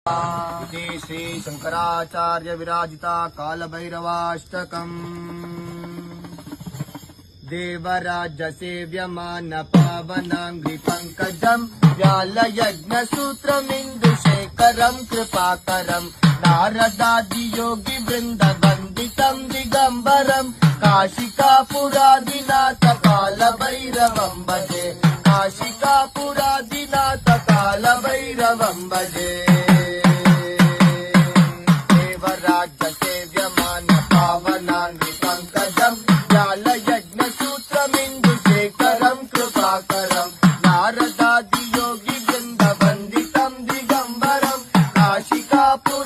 श्री शंकराचार्य विराजिता कालभैरवाष्टकम् देवराज सेव्यमान पावनांग्रि पंकजम् व्यालयज्ञसूत्रमिन्दुशेखरम् कृपाकरम् नारदादि योगी वृंद वन्दितम् दिगम्बरम् काशिकापुरादिनाथ कालभैरवम् भजे काशिकापुरादिनाथ कालभैरवम् भजे देवराज सेव्यमान पावनांग्रि पंकजम् व्यालयज्ञसूत्रमिन्दुशेखरम् कृपाकरम् नारदादि योगी वृंद वन्दितम् दिगम्बरम् काशिकापुर